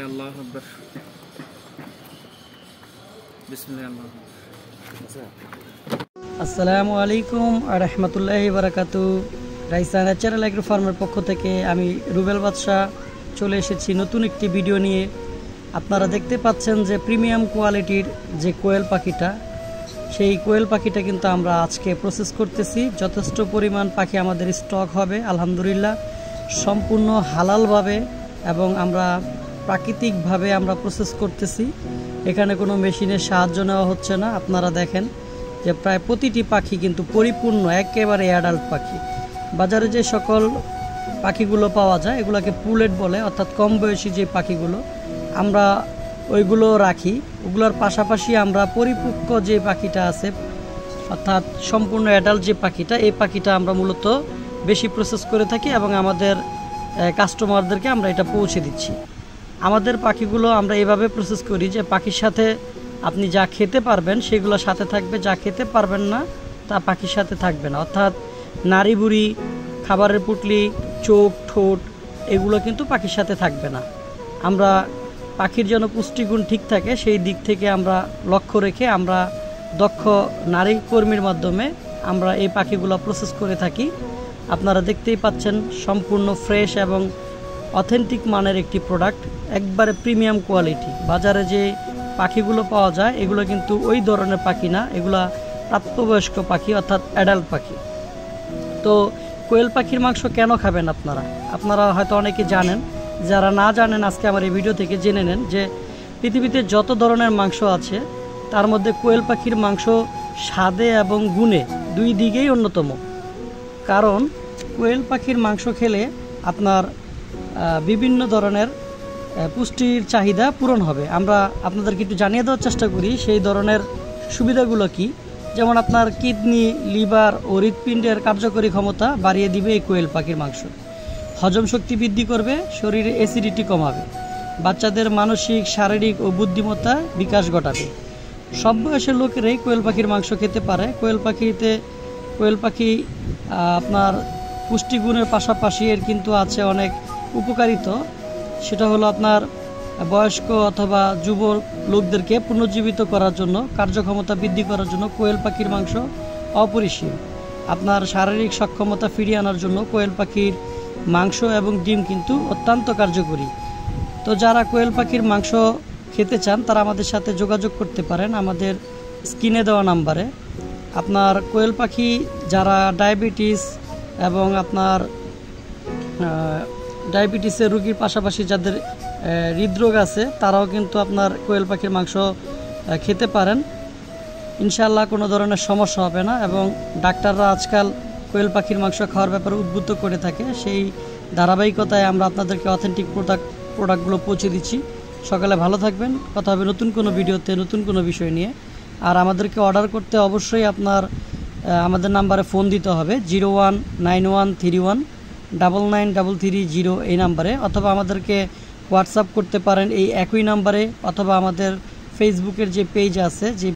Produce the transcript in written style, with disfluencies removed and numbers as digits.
আল্লাহু আকবার। বিসমিল্লাহ। আসসালামু আলাইকুম ওয়া রাহমাতুল্লাহি ওয়া বারাকাতুহু। রাইসা ন্যাচারাল এগ্রো ফার্মের পক্ষ থেকে আমি রুবেল বাদশা চলে এসেছি নতুন একটি ভিডিও নিয়ে। আপনারা দেখতে পাচ্ছেন যে প্রিমিয়াম কোয়ালিটির যে কোয়েল পাখিটা, সেই কোয়েল পাখিটা কিন্তু আমরা আজকে প্রসেস করতেছি। যথেষ্ট পরিমাণ পাখি আমাদের স্টক হবে আলহামদুলিল্লাহ, সম্পূর্ণ হালালভাবে এবং আমরা প্রাকৃতিকভাবে আমরা প্রসেস করতেছি। এখানে কোনো মেশিনের সাহায্য নেওয়া হচ্ছে না। আপনারা দেখেন যে প্রায় প্রতিটি পাখি কিন্তু পরিপূর্ণ একেবারে অ্যাডাল্ট পাখি। বাজারে যে সকল পাখিগুলো পাওয়া যায় এগুলোকে পুলেট বলে, অর্থাৎ কম বয়সী যে পাখিগুলো আমরা ওইগুলো রাখি। ওগুলোর পাশাপাশি আমরা পরিপক্ক যে পাখিটা আছে অর্থাৎ সম্পূর্ণ অ্যাডাল্ট যে পাখিটা, এই পাখিটা আমরা মূলত বেশি প্রসেস করে থাকি এবং আমাদের কাস্টমারদেরকে আমরা এটা পৌঁছে দিচ্ছি। আমাদের পাখিগুলো আমরা এভাবে প্রসেস করি যে পাখির সাথে আপনি যা খেতে পারবেন সেগুলো সাথে থাকবে, যা খেতে পারবেন না তা পাখির সাথে থাকবে না। অর্থাৎ নাড়ি বুড়ি, খাবারের পুটলি, চোখ, ঠোঁট এগুলো কিন্তু পাখির সাথে থাকবে না। আমরা পাখির যেন পুষ্টিগুণ ঠিক থাকে সেই দিক থেকে আমরা লক্ষ্য রেখে আমরা দক্ষ নারী কর্মীর মাধ্যমে আমরা এই পাখিগুলো প্রসেস করে থাকি। আপনারা দেখতেই পাচ্ছেন সম্পূর্ণ ফ্রেশ এবং অথেন্টিক মানের একটি প্রোডাক্ট, একবারে প্রিমিয়াম কোয়ালিটি। বাজারে যে পাখিগুলো পাওয়া যায় এগুলো কিন্তু ওই ধরনের পাখি না, এগুলা প্রাপ্তবয়স্ক পাখি অর্থাৎ অ্যাডাল্ট পাখি। তো কোয়েল পাখির মাংস কেন খাবেন আপনারা হয়তো অনেকে জানেন, যারা না জানেন আজকে আমার এই ভিডিও থেকে জেনে নেন যে পৃথিবীতে যত ধরনের মাংস আছে তার মধ্যে কোয়েল পাখির মাংস স্বাদে এবং গুণে দুই দিকেই অন্যতম। কারণ কোয়েল পাখির মাংস খেলে আপনার বিভিন্ন ধরনের পুষ্টির চাহিদা পূরণ হবে। আমরা আপনাদেরকে একটু জানিয়ে দেওয়ার চেষ্টা করি সেই ধরনের সুবিধাগুলো কি। যেমন আপনার কিডনি, লিভার ও হৃৎপিণ্ডের কার্যকরী ক্ষমতা বাড়িয়ে দিবে এই কোয়েল পাখির মাংস, হজম শক্তি বৃদ্ধি করবে, শরীরে অ্যাসিডিটি কমাবে, বাচ্চাদের মানসিক, শারীরিক ও বুদ্ধিমত্তা বিকাশ ঘটাবে। সব বয়সের লোকেরাই কোয়েল পাখির মাংস খেতে পারে। কোয়েল পাখি আপনার পুষ্টিগুণের পাশাপাশি এর কিন্তু আছে অনেক উপকারিতা। সেটা হলো আপনার বয়স্ক অথবা যুব লোকদেরকে পুনর্জীবিত করার জন্য, কার্যক্ষমতা বৃদ্ধি করার জন্য কোয়েল পাখির মাংস অপরিসীম। আপনার শারীরিক সক্ষমতা ফিরিয়ে আনার জন্য কোয়েল পাখির মাংস এবং ডিম কিন্তু অত্যন্ত কার্যকরী। তো যারা কোয়েল পাখির মাংস খেতে চান তারা আমাদের সাথে যোগাযোগ করতে পারেন আমাদের স্ক্রিনে দেওয়া নাম্বারে। আপনার কোয়েল পাখি যারা ডায়াবেটিস এবং আপনার ডায়াবেটিসের রোগীর পাশাপাশি যাদের হৃদরোগ আছে তারাও কিন্তু আপনার কোয়েল পাখির মাংস খেতে পারেন। ইনশাআল্লাহ কোনো ধরনের সমস্যা হবে না। এবং ডাক্তাররা আজকাল কোয়েল পাখির মাংস খাওয়ার ব্যাপারে উদ্বুদ্ধ করে থাকে। সেই ধারাবাহিকতায় আমরা আপনাদেরকে অথেন্টিক প্রোডাক্টগুলো পৌঁছে দিচ্ছি। সকালে ভালো থাকবেন, কথা হবে নতুন কোনো ভিডিওতে নতুন কোনো বিষয় নিয়ে। আর আমাদেরকে অর্ডার করতে অবশ্যই আপনার আমাদের নাম্বারে ফোন দিতে হবে 0191993330 এই নাম্বারে, অথবা আমাদেরকে হোয়াটসঅ্যাপ করতে পারেন এই একই নাম্বারে, অথবা আমাদের ফেসবুকের যে পেজ আছে যে